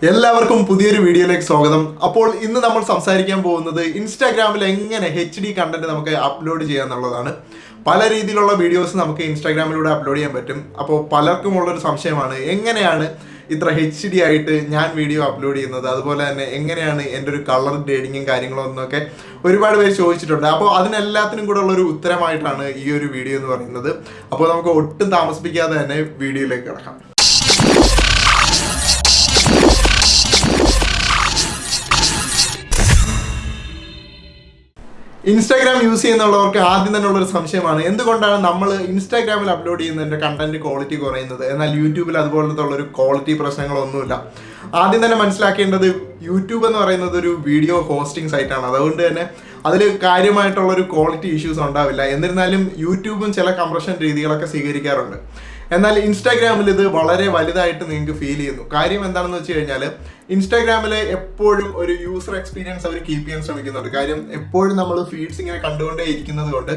എല്ലാവർക്കും പുതിയൊരു വീഡിയോയിലേക്ക് സ്വാഗതം. അപ്പോൾ ഇന്ന് നമ്മൾ സംസാരിക്കാൻ പോകുന്നത് ഇൻസ്റ്റാഗ്രാമിൽ എങ്ങനെ HD കണ്ടന്റ് നമുക്ക് അപ്ലോഡ് ചെയ്യാന്നുള്ളതാണ്. പല രീതിയിലുള്ള വീഡിയോസ് നമുക്ക് ഇൻസ്റ്റാഗ്രാമിലൂടെ അപ്ലോഡ് ചെയ്യാൻ പറ്റും. അപ്പോൾ പലർക്കും ഉള്ളൊരു സംശയമാണ്, എങ്ങനെയാണ് ഇത്ര HD ആയിട്ട് ഞാൻ വീഡിയോ അപ്ലോഡ് ചെയ്യുന്നത്, അതുപോലെ തന്നെ എങ്ങനെയാണ് എൻ്റെ ഒരു കളർ ഗ്രേഡിങ്ങും കാര്യങ്ങളും എന്നൊക്കെ ഒരുപാട് പേര് ചോദിച്ചിട്ടുണ്ട്. അപ്പോൾ അതിനെല്ലാത്തിനും കൂടെ ഉള്ളൊരു ഉത്തരമായിട്ടാണ് ഈ ഒരു വീഡിയോ എന്ന് പറയുന്നത്. അപ്പോൾ നമുക്ക് ഒട്ടും താമസിപ്പിക്കാതെ തന്നെ വീഡിയോയിലേക്ക് കിടക്കാം. ഇൻസ്റ്റാഗ്രാം യൂസ് ചെയ്യുന്നവർക്ക് ആദ്യം തന്നെ ഉള്ളൊരു സംശയമാണ്, എന്തുകൊണ്ടാണ് നമ്മൾ ഇൻസ്റ്റാഗ്രാമിൽ അപ്ലോഡ് ചെയ്യുന്നതിൻ്റെ കണ്ടന്റ് ക്വാളിറ്റി കുറയുന്നത്, എന്നാൽ യൂട്യൂബിൽ അതുപോലത്തെ ഉള്ളൊരു ക്വാളിറ്റി പ്രശ്നങ്ങളൊന്നുമില്ല. ആദ്യം തന്നെ മനസ്സിലാക്കേണ്ടത്, യൂട്യൂബ് എന്ന് പറയുന്നത് ഒരു വീഡിയോ ഹോസ്റ്റിംഗ് സൈറ്റാണ്. അതുകൊണ്ട് തന്നെ അതിൽ കാര്യമായിട്ടുള്ളൊരു ക്വാളിറ്റി ഇഷ്യൂസ് ഉണ്ടാവില്ല. എന്നിരുന്നാലും യൂട്യൂബും ചില കംപ്രഷൻ രീതികളൊക്കെ സ്വീകരിക്കാറുണ്ട്. എന്നാൽ ഇൻസ്റ്റാഗ്രാമിൽ ഇത് വളരെ വലുതായിട്ട് നിങ്ങൾക്ക് ഫീൽ ചെയ്യുന്നു. കാര്യം എന്താണെന്ന് വെച്ച് കഴിഞ്ഞാൽ, ഇൻസ്റ്റാഗ്രാമിൽ എപ്പോഴും ഒരു യൂസർ എക്സ്പീരിയൻസ് അവർ കീപ്പ് ചെയ്യാൻ ശ്രമിക്കുന്നുണ്ട്. കാര്യം എപ്പോഴും നമ്മൾ ഫീഡ്സ് ഇങ്ങനെ കണ്ടുകൊണ്ടേ ഇരിക്കുന്നത് കൊണ്ട്,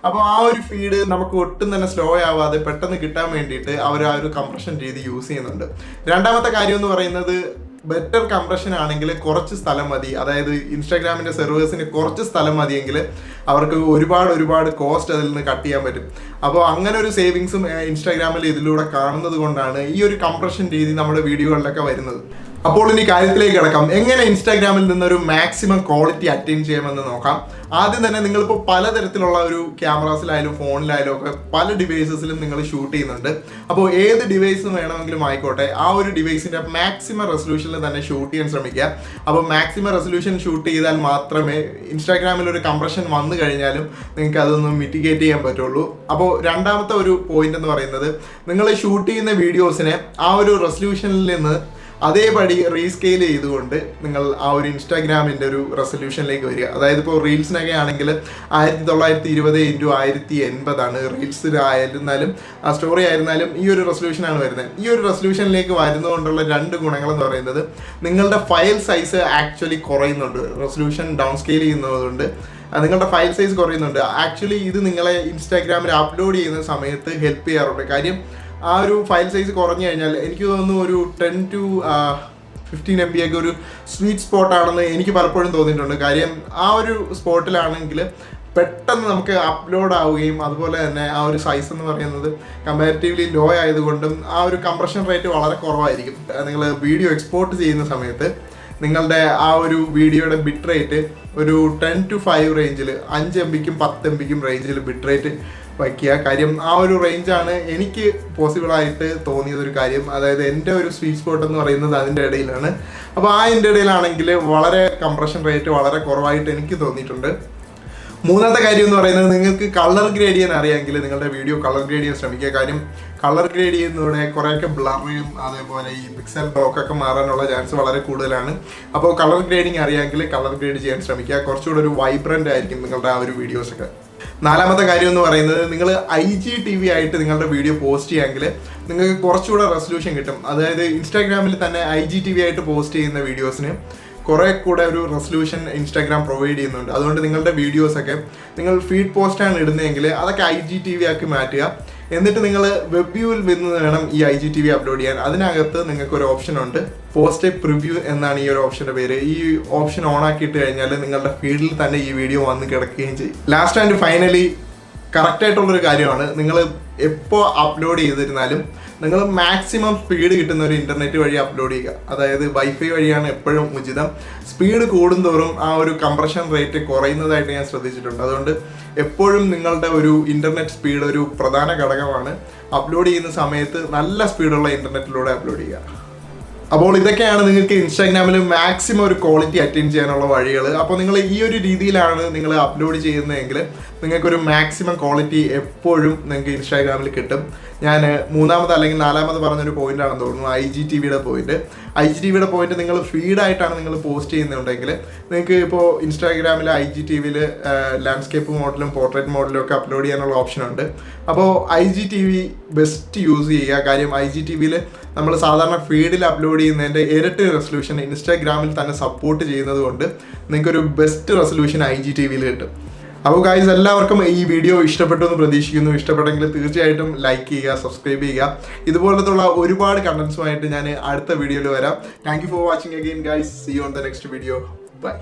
അപ്പോൾ ആ ഒരു ഫീഡ് നമുക്ക് ഒട്ടും തന്നെ സ്ലോ ആവാതെ പെട്ടെന്ന് കിട്ടാൻ വേണ്ടിയിട്ട് അവർ ആ ഒരു കംപ്രഷൻ രീതി യൂസ് ചെയ്യുന്നുണ്ട്. രണ്ടാമത്തെ കാര്യം എന്ന് പറയുന്നത്, ബെറ്റർ കംപ്രഷൻ ആണെങ്കിൽ കുറച്ച് സ്ഥലം മതി. അതായത് ഇൻസ്റ്റാഗ്രാമിൻ്റെ സെർവേഴ്സിന് കുറച്ച് സ്ഥലം മതിയെങ്കിൽ അവർക്ക് ഒരുപാട് കോസ്റ്റ് അതിൽ നിന്ന് കട്ട് ചെയ്യാൻ പറ്റും. അപ്പോൾ അങ്ങനെ ഒരു സേവിങ്സും ഇൻസ്റ്റാഗ്രാമിൽ ഇതിലൂടെ കാണുന്നത് കൊണ്ടാണ് ഈ ഒരു കംപ്രഷൻ രീതി നമ്മുടെ വീഡിയോകളിലൊക്കെ വരുന്നത്. അപ്പോൾ ഇനി കാര്യത്തിലേക്ക് കിടക്കാം, എങ്ങനെ ഇൻസ്റ്റാഗ്രാമിൽ നിന്നൊരു മാക്സിമം ക്വാളിറ്റി അറ്റൈൻ ചെയ്യാമെന്ന് നോക്കാം. ആദ്യം തന്നെ നിങ്ങളിപ്പോൾ പലതരത്തിലുള്ള ഒരു ക്യാമറാസിലായാലും ഫോണിലായാലും ഒക്കെ പല ഡിവൈസസിലും നിങ്ങൾ ഷൂട്ട് ചെയ്യുന്നുണ്ട്. അപ്പോൾ ഏത് ഡിവൈസ് വേണമെങ്കിലും ആയിക്കോട്ടെ, ആ ഒരു ഡിവൈസിൻ്റെ മാക്സിമം റെസൊല്യൂഷനിൽ തന്നെ ഷൂട്ട് ചെയ്യാൻ ശ്രമിക്കുക. അപ്പോൾ മാക്സിമം റെസൊല്യൂഷൻ ഷൂട്ട് ചെയ്താൽ മാത്രമേ ഇൻസ്റ്റാഗ്രാമിൽ ഒരു കംപ്രഷൻ വന്നു കഴിഞ്ഞാലും നിങ്ങൾക്ക് അതൊന്ന് മിറ്റിഗേറ്റ് ചെയ്യാൻ പറ്റുള്ളൂ. അപ്പോൾ രണ്ടാമത്തെ ഒരു പോയിന്റ് എന്ന് പറയുന്നത്, നിങ്ങൾ ഷൂട്ട് ചെയ്യുന്ന വീഡിയോസിനെ ആ ഒരു റെസൊല്യൂഷനിൽ നിന്ന് അതേപടി റീസ്കെയിൽ ചെയ്തുകൊണ്ട് നിങ്ങൾ ആ ഒരു ഇൻസ്റ്റാഗ്രാമിൻ്റെ ഒരു റെസൊല്യൂഷനിലേക്ക് വരിക. അതായത് ഇപ്പോൾ റീൽസിനൊക്കെ ആണെങ്കിൽ 1920x1080 റീൽസിലായിരുന്നാലും ആ സ്റ്റോറി ആയിരുന്നാലും ഈ ഒരു റെസൊല്യൂഷനാണ് വരുന്നത്. ഈ ഒരു റെസൊല്യൂഷനിലേക്ക് വരുന്നതുകൊണ്ടുള്ള രണ്ട് ഗുണങ്ങളെന്ന് പറയുന്നത്, നിങ്ങളുടെ ഫയൽ സൈസ് ആക്ച്വലി കുറയുന്നുണ്ട്. റെസൊല്യൂഷൻ ഡൗൺ സ്കെയിൽ ചെയ്യുന്നതുകൊണ്ട് നിങ്ങളുടെ ഫയൽ സൈസ് കുറയുന്നുണ്ട്. ആക്ച്വലി ഇത് നിങ്ങളെ ഇൻസ്റ്റാഗ്രാമിൽ അപ്ലോഡ് ചെയ്യുന്ന സമയത്ത് ഹെൽപ്പ് ചെയ്യാറുണ്ട്. കാര്യം ആ ഒരു ഫയൽ സൈസ് കുറഞ്ഞു കഴിഞ്ഞാൽ എനിക്ക് തോന്നുന്നു ഒരു 10 to 15 MB ഒക്കെ ഒരു സ്വീറ്റ് സ്പോട്ടാണെന്ന് എനിക്ക് പലപ്പോഴും തോന്നിയിട്ടുണ്ട്. കാര്യം ആ ഒരു സ്പോട്ടിലാണെങ്കിൽ പെട്ടെന്ന് നമുക്ക് അപ്ലോഡ് ആവുകയും അതുപോലെ തന്നെ ആ ഒരു സൈസ് എന്ന് പറയുന്നത് കമ്പാരിറ്റീവ്ലി ലോ ആയതുകൊണ്ടും ആ ഒരു കംപ്രഷൻ റേറ്റ് വളരെ കുറവായിരിക്കും. നിങ്ങൾ വീഡിയോ എക്സ്പോർട്ട് ചെയ്യുന്ന സമയത്ത് നിങ്ങളുടെ ആ ഒരു വീഡിയോയുടെ ബിറ്റ് റേറ്റ് ഒരു 10 to 5 റേഞ്ചിൽ, 5 MBക്കും 10 MBക്കും റേഞ്ചിൽ ബിറ്റ് റേറ്റ് വയ്ക്കുക. കാര്യം ആ ഒരു റേഞ്ചാണ് എനിക്ക് പോസിബിളായിട്ട് തോന്നിയതൊരു കാര്യം. അതായത് എൻ്റെ ഒരു സ്വീറ്റ് സ്പോട്ട് എന്ന് പറയുന്നത് അതിൻ്റെ ഇടയിലാണ്. അപ്പോൾ ആ എൻ്റെ ഇടയിലാണെങ്കിൽ വളരെ കംപ്രഷൻ റേറ്റ് വളരെ കുറവായിട്ട് എനിക്ക് തോന്നിയിട്ടുണ്ട്. മൂന്നാമത്തെ കാര്യം എന്ന് പറയുന്നത്, നിങ്ങൾക്ക് കളർ ഗ്രേഡ് ചെയ്യാൻ അറിയാമെങ്കിൽ നിങ്ങളുടെ വീഡിയോ കളർ ഗ്രേഡ് ചെയ്യാൻ ശ്രമിക്കുക. കാര്യം കളർ ഗ്രേഡ് ചെയ്യുന്നതോടെ കുറേയൊക്കെ ബ്ലറിയും അതേപോലെ ഈ പിക്സൽ ബ്ലോക്കൊക്കെ മാറാനുള്ള ചാൻസ് വളരെ കൂടുതലാണ്. അപ്പോൾ കളർ ഗ്രേഡിങ് അറിയാമെങ്കിൽ കളർ ഗ്രേഡ് ചെയ്യാൻ ശ്രമിക്കുക. കുറച്ചുകൂടെ ഒരു വൈബ്രൻ്റ് ആയിരിക്കും നിങ്ങളുടെ ആ ഒരു വീഡിയോസൊക്കെ. നാലാമത്തെ കാര്യം എന്ന് പറയുന്നത്, നിങ്ങൾ IGTV ആയിട്ട് നിങ്ങളുടെ വീഡിയോ പോസ്റ്റ് ചെയ്യുമെങ്കിൽ നിങ്ങൾക്ക് കുറച്ചുകൂടെ റെസൊല്യൂഷൻ കിട്ടും. അതായത് ഇൻസ്റ്റാഗ്രാമിൽ തന്നെ IGTV ആയിട്ട് പോസ്റ്റ് ചെയ്യുന്ന വീഡിയോസിന് കുറേ കൂടെ ഒരു റെസൊല്യൂഷൻ ഇൻസ്റ്റാഗ്രാം പ്രൊവൈഡ് ചെയ്യുന്നുണ്ട്. അതുകൊണ്ട് നിങ്ങളുടെ വീഡിയോസൊക്കെ നിങ്ങൾ ഫീഡ് പോസ്റ്റാണ് ഇടുന്നതെങ്കിൽ അതൊക്കെ IGTV ആക്കി മാറ്റുക. എന്നിട്ട് നിങ്ങൾ വെബ് വ്യൂവിൽ നിന്ന് വേണം ഈ IGTV അപ്ലോഡ് ചെയ്യാൻ. അതിനകത്ത് നിങ്ങൾക്ക് ഒരു ഓപ്ഷൻ ഉണ്ട്, പോസ്റ്റ് പ്രിവ്യൂ എന്നാണ് ഈ ഒരു ഓപ്ഷൻ്റെ പേര്. ഈ ഓപ്ഷൻ ഓൺ ആക്കിയിട്ട് കഴിഞ്ഞാൽ നിങ്ങളുടെ ഫീഡിൽ തന്നെ ഈ വീഡിയോ വന്ന് കിടക്കുകയും ചെയ്യും. ലാസ്റ്റ് ആൻഡ് ഫൈനലി കറക്റ്റായിട്ടുള്ളൊരു കാര്യമാണ്, നിങ്ങൾ എപ്പോൾ അപ്ലോഡ് ചെയ്തിരുന്നാലും നിങ്ങൾ മാക്സിമം സ്പീഡ് കിട്ടുന്ന ഒരു ഇൻ്റർനെറ്റ് വഴി അപ്ലോഡ് ചെയ്യുക. അതായത് വൈഫൈ വഴിയാണ് എപ്പോഴും ഉചിതം. സ്പീഡ് കൂടുന്തോറും ആ ഒരു കംപ്രഷൻ റേറ്റ് കുറയുന്നതായിട്ട് ഞാൻ ശ്രദ്ധിച്ചിട്ടുണ്ട്. അതുകൊണ്ട് എപ്പോഴും നിങ്ങളുടെ ഒരു ഇൻ്റർനെറ്റ് സ്പീഡ് ഒരു പ്രധാന ഘടകമാണ്. അപ്ലോഡ് ചെയ്യുന്ന സമയത്ത് നല്ല സ്പീഡുള്ള ഇൻ്റർനെറ്റിലൂടെ അപ്ലോഡ് ചെയ്യുക. അപ്പോൾ ഇതൊക്കെയാണ് നിങ്ങൾക്ക് ഇൻസ്റ്റാഗ്രാമിൽ മാക്സിമം ഒരു ക്വാളിറ്റി അറ്റൈൻ ചെയ്യാനുള്ള വഴികൾ. അപ്പോൾ നിങ്ങൾ ഈ ഒരു രീതിയിലാണ് നിങ്ങൾ അപ്ലോഡ് ചെയ്യുന്നതെങ്കിൽ നിങ്ങൾക്കൊരു മാക്സിമം ക്വാളിറ്റി എപ്പോഴും നിങ്ങൾക്ക് ഇൻസ്റ്റാഗ്രാമിൽ കിട്ടും. ഞാൻ മൂന്നാമത് അല്ലെങ്കിൽ നാലാമത് പറഞ്ഞൊരു പോയിൻ്റാണെന്ന് തോന്നുന്നു, IGTVയുടെ പോയിന്റ്. IGTVയുടെ പോയിന്റ്, നിങ്ങൾ ഫീഡായിട്ടാണ് നിങ്ങൾ പോസ്റ്റ് ചെയ്യുന്നുണ്ടെങ്കിൽ നിങ്ങൾക്ക് ഇപ്പോൾ ഇൻസ്റ്റാഗ്രാമിൽ IGTVയിൽ ലാൻഡ്സ്കേപ്പ് മോഡലും പോർട്രേറ്റ് മോഡലും ഒക്കെ അപ്ലോഡ് ചെയ്യാനുള്ള ഓപ്ഷനുണ്ട്. അപ്പോൾ IGTV ബെസ്റ്റ് യൂസ് ചെയ്യുക. കാര്യം IGTVയിൽ നമ്മൾ സാധാരണ ഫീഡിൽ അപ്ലോഡ് ചെയ്യുന്നതിൻ്റെ ഇരട്ടി റെസൊല്യൂഷൻ ഇൻസ്റ്റാഗ്രാമിൽ തന്നെ സപ്പോർട്ട് ചെയ്യുന്നത് കൊണ്ട് നിങ്ങൾക്കൊരു ബെസ്റ്റ് റെസൊല്യൂഷൻ IGTVയിൽ കിട്ടും. അപ്പോൾ ഗൈസ് എല്ലാവർക്കും ഈ വീഡിയോ ഇഷ്ടപ്പെട്ടു എന്ന് പ്രതീക്ഷിക്കുന്നു. ഇഷ്ടപ്പെട്ടെങ്കിൽ തീർച്ചയായിട്ടും ലൈക്ക് ചെയ്യുക, സബ്സ്ക്രൈബ് ചെയ്യുക. ഇതുപോലത്തുള്ള ഒരുപാട് കണ്ടന്റ്സുമായിട്ട് ഞാൻ അടുത്ത വീഡിയോയിൽ വരാം. Thank you for watching again guys. See you on the next video. By.